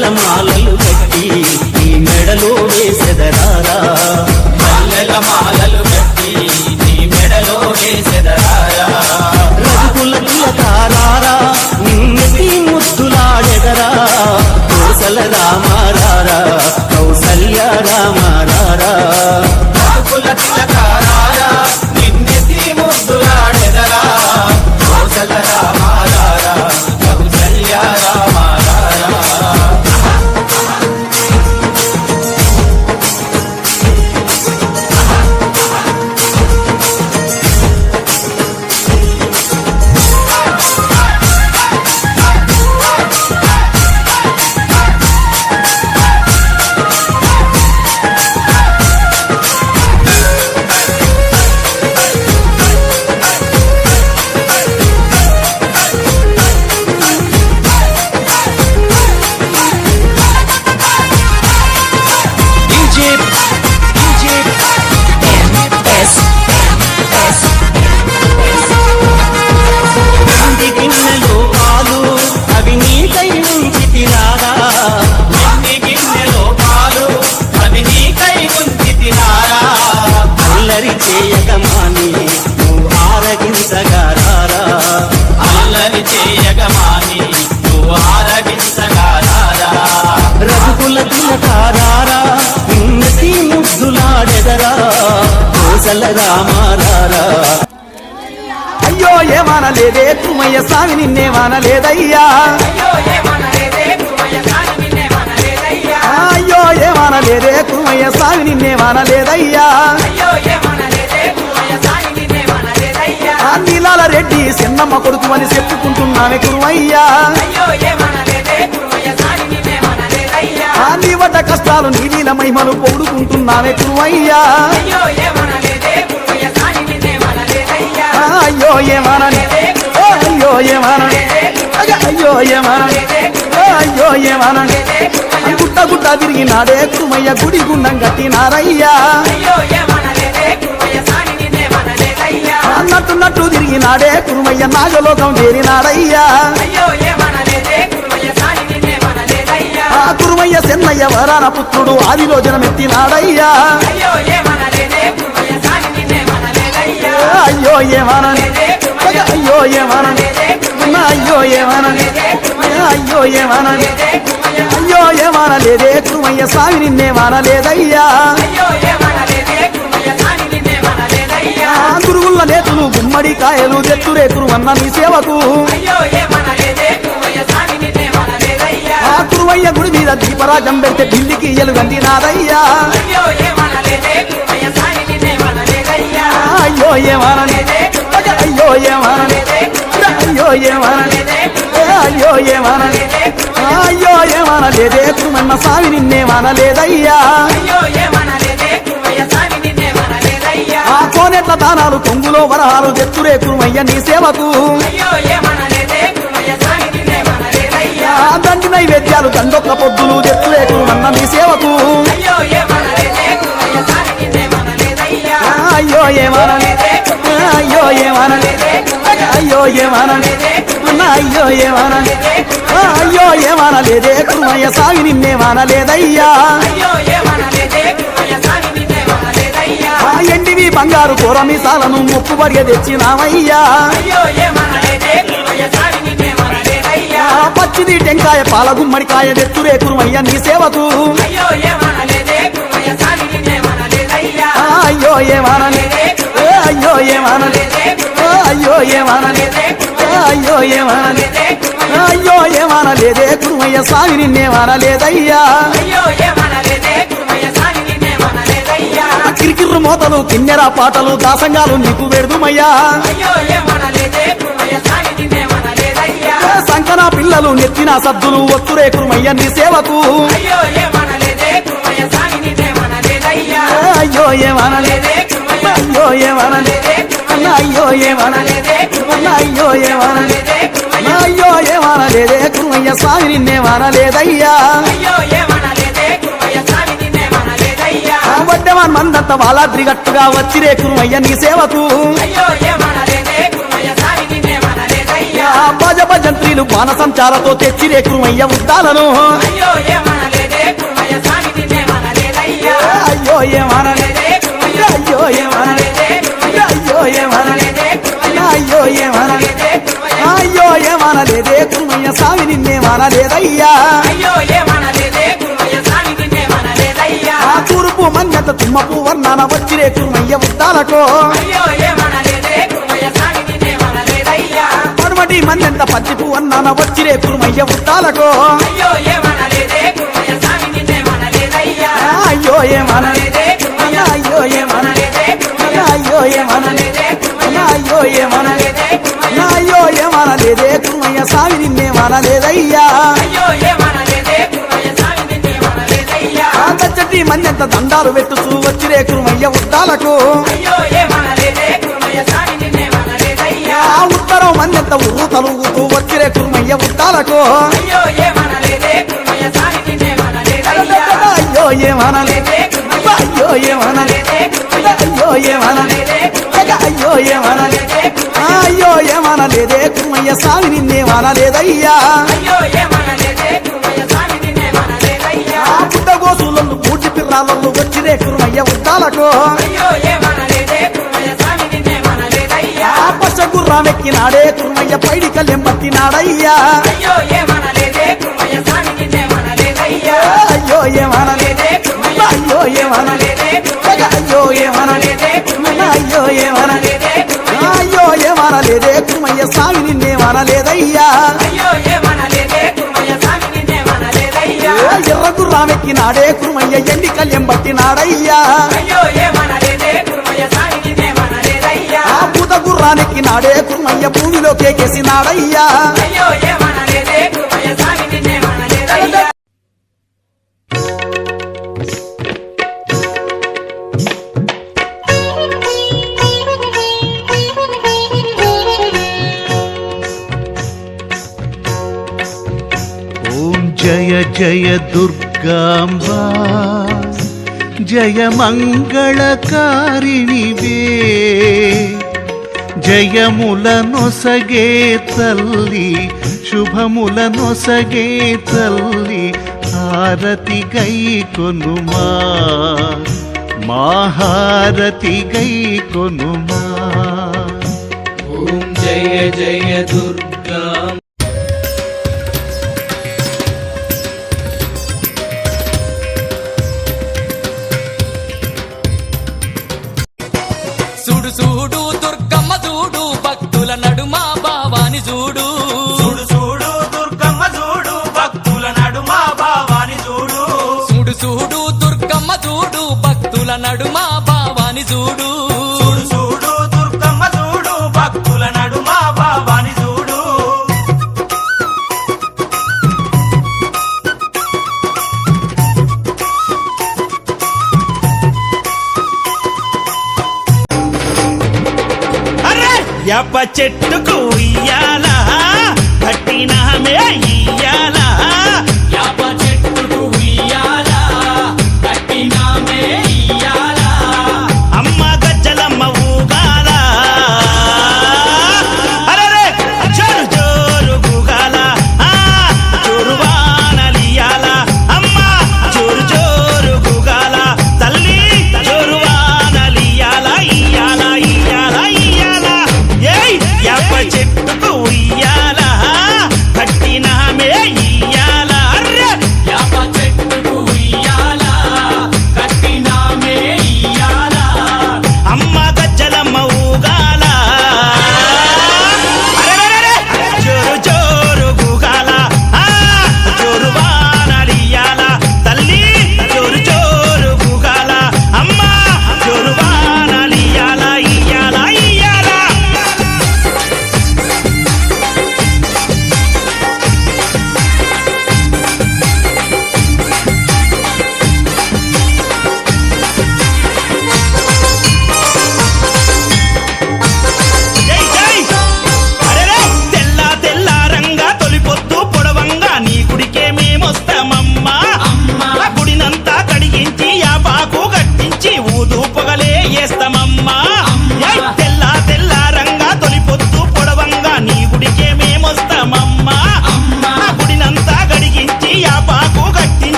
మల్లెల మాలలు కట్టి నీ మెడలో వేసెదరారా మల్లెల మాలలు కట్టి నీ మెడలో వేసెదరారా రఘుకుల తిలకారారా నిన్నెత్తి ముద్దులాడెదరా కోసల రామారారా కౌసల్య రామారారా రఘుకుల తిలకారారా నిన్నెత్తి ముద్దులాడెదరా కోసల రామారారా కౌసల్య రామారారా గిన్నెలో పాలు అవి నీకై నుంచి తినారా ఎన్ని గిన్నెలో పాలు అవి నీకై ఉంచి తినారా అల్లరి చేయగమాని నువ్వు ఆరగించగారారా అల్లరి చేయగమాని నువ్వు ఆరగించగారారా రఘుకుల తిలకారారా నిన్నెత్తి ముద్దులాడెదరా కోసల రామారారా అయ్యో ఏమనలేదే కుమయ్య స్వామి నిన్నేమనలేదయ్యా అయ్యో ఏమనలేదే కుమయ్య స్వామి నిన్నేమనలేదయ్యా నీలాల రెడ్డి చిన్నమ్మ కొడుకు అని చెప్పుకుంటున్నామే కురువయ్యా నీ వడ్డ కష్టాలు నీ నీల మహిమలు పొడుకుంటున్నామే కురువయ్యా అయ్యో ఏమనని అయ్యో ఏమనని అయ్యో ఏమనని అయ్యో ఏమనని గుట్ట గుట్ట తిరిగినాడే కురుమయ్య గుడి గుండం కట్టినారయ్యా నట్టు నట్టు తిరిగినాడే కురుమయ్య నాగలోకం చేరినాడయ్యా కురుమయ్య చెన్నయ్య వరాన పుత్రుడు ఆదిలో జనమెత్తినాడయ్యా అయ్యో ఏమనని అయ్యో ఏమనని అయ్యో ఏమనని అయ్యో ఏమనని అయ్యో ఏమనలేదే కురుమయ్య స్వామి నిన్నేమనలేదయ్యా గురుగుల నేతులు గుమ్మడి కాయలు తెత్తురే కురువన్న నీ సేవకు కురువయ్య గుడి మీద దీపరాజం పెడితే ఢిల్లీకి ఎలుగంటి నాదయ్యా అయ్యో ఏమనని అయ్యో ఏమనని అయ్యో ఏమనని అయ్యో ఏమనని అయ్యో ఏమనలేదే కురుమన్న స్వామి నిన్నేమనలేదయ్యా కోనెట్ల దానాలు కొంగులో వరహాలు తెత్తురే కురుమయ్య నీ సేవకు దండి నైవేద్యాలు దండొక్క పొద్దులు తెత్తురే కురుమన్న నీ సేవకు అయ్యో ఏమనని అయ్యో ఏమనని అయ్యో ఏమనని అయ్యో ఏమనని అయ్యో ఏమనలేదే కురుమయ్య స్వామి నిన్నేమనలేదయ్యా ఎండివి బంగారు కూరమిసాలను మొక్కుబడిగా తెచ్చినామయ్యా పచ్చిది టెంకాయ పాల గుమ్మడికాయ తెత్తురే కురుమయ్య నీ సేవకు అయ్యో ఏమనని అయ్యో ఏమనని అయ్యో ఏమనని అయ్యో ఏమనని అయ్యో ఏమనలేదే కురుమయ్య స్వామి నిన్నేమనలేదయ్యా కిరికిర్రు మోతలు కిన్నెర పాటలు దాసంగాలు నీకు వెడుదుమయ్యా సంకన పిల్లలు నెత్తిన సద్దులు ఒత్తురే కురుమయ్య నీ సేవకు అయ్యో ఏమనని అయ్యో ఏమనని అయ్యో ఏమనని అయ్యో ఏమనని అయ్యో ఏమనలేదే కురుమయ్య స్వామి నిన్నేమనలేదయ్యా వడ్డెవాన్ మందంత వాలాద్రి గట్టుగా వచ్చిరే కురుమయ్య నీ సేవకు భజ భజంత్రీలు తల్లిలు బాణసంచారతో తెచ్చిరే కురుమయ్య ఉద్దాలను అయ్యో ఏమనలేదే కురుమయ్య స్వామి నిన్నేమనలేదయ్యా అయ్యో ఏమనలేదే అయ్యో ఏమనలేదే అయ్యో ఏమనలేదే అయ్యో ఏమనలేదే అయ్యో ఏమనలేదే కురుమయ్య స్వామి నిన్నేమనలేదయ్యా అయ్యో ఏమనలేదే కురుమయ్య స్వామి నిన్నేమనలేదయ్యా ఆ తూర్పు మన్యత తుమ్మపు వర్ణన వచ్చిరే కురుమయ్య ఉద్దాలకు అయ్యో ఏమనలేదే కురుమయ్య స్వామి నిన్నేమనలేదయ్యా పడమటి మన్యంత పచ్చిపు వర్ణన వచ్చిరే కురుమయ్య ఉద్దాలకు అయ్యో ఏమనలేదే కురుమయ్య స్వామి నిన్నేమనలేదయ్యా అయ్యో ఏమనలేదే అయ్యో ఏమనలేదే అయ్యో ఏమనలేదే అయ్యో ఏమనలేదే అయ్యో ఏమనలేదే కురుమయ్య స్వామి నిన్నేమనలేదయ్యా అయ్యో ఏమనలేదే కురుమయ్య స్వామి నిన్నేమనలేదయ్యా చచ్చటి మన్యంత దండాలు పెట్టుచూ వచ్చిరే కురుమయ్య ఉద్దాలకు అయ్యో ఏమనలేదే కురుమయ్య స్వామి నిన్నేమనలేదయ్యా ఆ ఉత్తరం మన్యంత ఊరు తలుగుతూ వచ్చిరే కురుమయ్య ఉద్దాలకు అయ్యో ఏమనలేదే కురుమయ్య స్వామి నిన్నేమనలేదయ్యా అయ్యో ఏమనలేదే అయ్యో ఏమనలేదే అయ్యో ఏమనలేదే అయ్యో ఏమనలేదే అయ్యో ఏమనలేదే కురుమయ్య స్వామి నిన్నేమనలేదయ్యా అయ్యో ఏమనలేదే కురుమయ్య స్వామి నిన్నేమనలేదయ్యా ఆ పుట్టగోసులను పూటి పిల్లాలను వచ్చిరే కురుమయ్య ఉద్దాలకు అయ్యో ఏమనలేదే కురుమయ్య స్వామి నిన్నేమనలేదయ్యా ఆ పచ్చ గుర్రామెక్కినాడే కురుమయ్య పైడి కళ్యం పట్టినాడయ్యా అయ్యో ఏమనలేదే కురుమయ్య స్వామి నిన్నేమనలేదయ్యా అయ్యో ఏమనలేదే అయ్యో ఏమనలేదే అయ్యో ఏమనలేదే అయ్యో ఏమనలేదే అయ్యో ఏమనలేదే కురుమయ్య స్వామి నిన్నేమనలేదయ్యా అయ్యో ఏమనలేదే కురుమయ్య స్వామి నిన్నేమనలేదయ్యా ఎర్ర గుర్రామెక్కినాడే కురుమయ్య ఎండి కళ్యం పట్టినాడయ్యా అయ్యో ఏమనలేదే కురుమయ్య స్వామి నిన్నేమనలేదయ్యా ఆ పూత గుర్రానెక్కినాడే కురుమయ్య భూమిలోకి ఎక్కేసినాడయ్యా అయ్యో ఏమనలేదే కురుమయ్య స్వామి నిన్నేమనలేదయ్యా ఓం జయ జయ దుర్గాంబా జయ మంగళకారిణివే జయములనొసగే తల్లి శుభములనొసగే తల్లి హారతి గై కొనుమా మా హారతి గై కొనుమా ఓం జయ జయ దుర్గా చూడు చూడు దుర్గమ్మ చూడు భక్తుల నడుమ భావాని చూడు చూడు చూడు దుర్గమ్మ చూడు భక్తుల నడుమ భావాని చూడు చూడు చూడు దుర్గమ్మ చూడు భక్తుల నడుమ భావాని చూడు చూడు చూడు దుర్గమ్మ చూడు భక్తుల నడుమ భావాని చూడు యప్ప చెట్టుకు ఇయ్యాల కట్టినామే ఇయ్యాల యాప చెట్టుకు ఉయ్యాలా, కట్టినామే ఇయ్యాలా. అమ్మ గజ్జలమ్మ ఊగాల అరెరే జోరు జోరు గూగాల జోరు వానలియాల అమ్మ జోరు జోరు గూగాల తల్లి జోరు వానలియాల ఇయ్యాల ఇయ్యాల ఇయ్యాల ఏయ్ యప్ప చెట్టుకు ఇయ్యాల కట్టినామే ఇయ్యాల అర్రె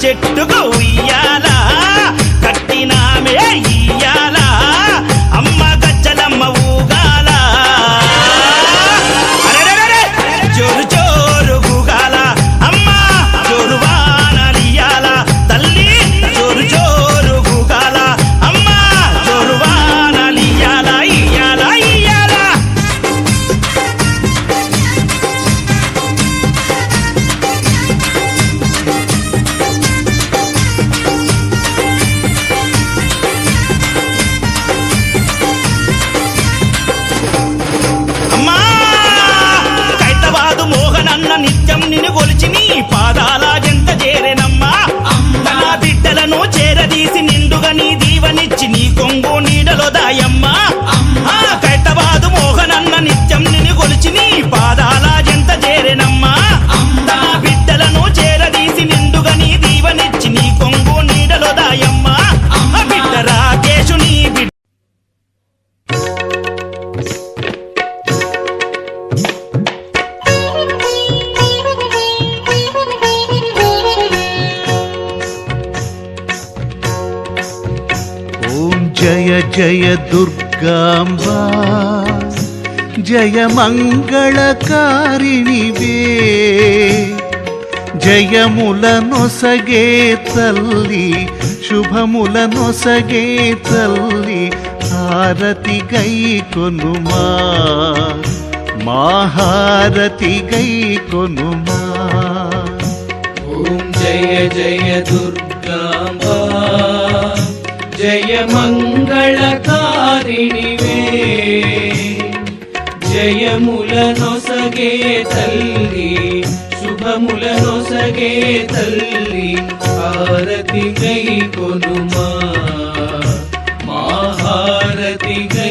చెట్టుకు ఉయ్యాల కట్టినామే ఇయ్యాల అమ్మ గజ్జలమ్మ ఊగాల అరెరెరెరె! జోరు జోరు గూగాల అమ్మ జోరు వానలియాల తల్లి జోరు జోరు గూగాల అమ్మ జోరు వానలియాల ఇయ్యాల ఇయ్యాల అమ్మా కైతవాదు మోహనన్న నిత్యం నిన్ను కొలిచి నీ పాదాల జంత చేరెనమ్మా నా బిడ్డలను చేరదీసి నిండుగా నీ దీవనిచ్చి నీ కొంగు నీడలో దాయమ్మా కైతవాదు మోహనన్న నిత్యం నిన్ను కొలిచి నీ పాదాల జంత చేరెనమ్మా నా బిడ్డలను చేరదీసి నిండుగా నీ దీవనిచ్చి నీ కొంగు నీడలో దాయమ్మా బిడ్డ రాకేశు నీ బిడ్డ ఓం జయ జయ దుర్గాంబా జయ మంగళకారిణివే జయముల నొసగే తల్లి శుభముల నొసగే తల్లి హారతి గై కొనుమా మా హారతి గై కొనుమా ఓం జయ జయ దుర్గాంబా జయ మంగళకారిణివే జయముల నొసగే తల్లి శుభముల నొసగే తల్లి హారతి గై కొనుమా మా హారతి గై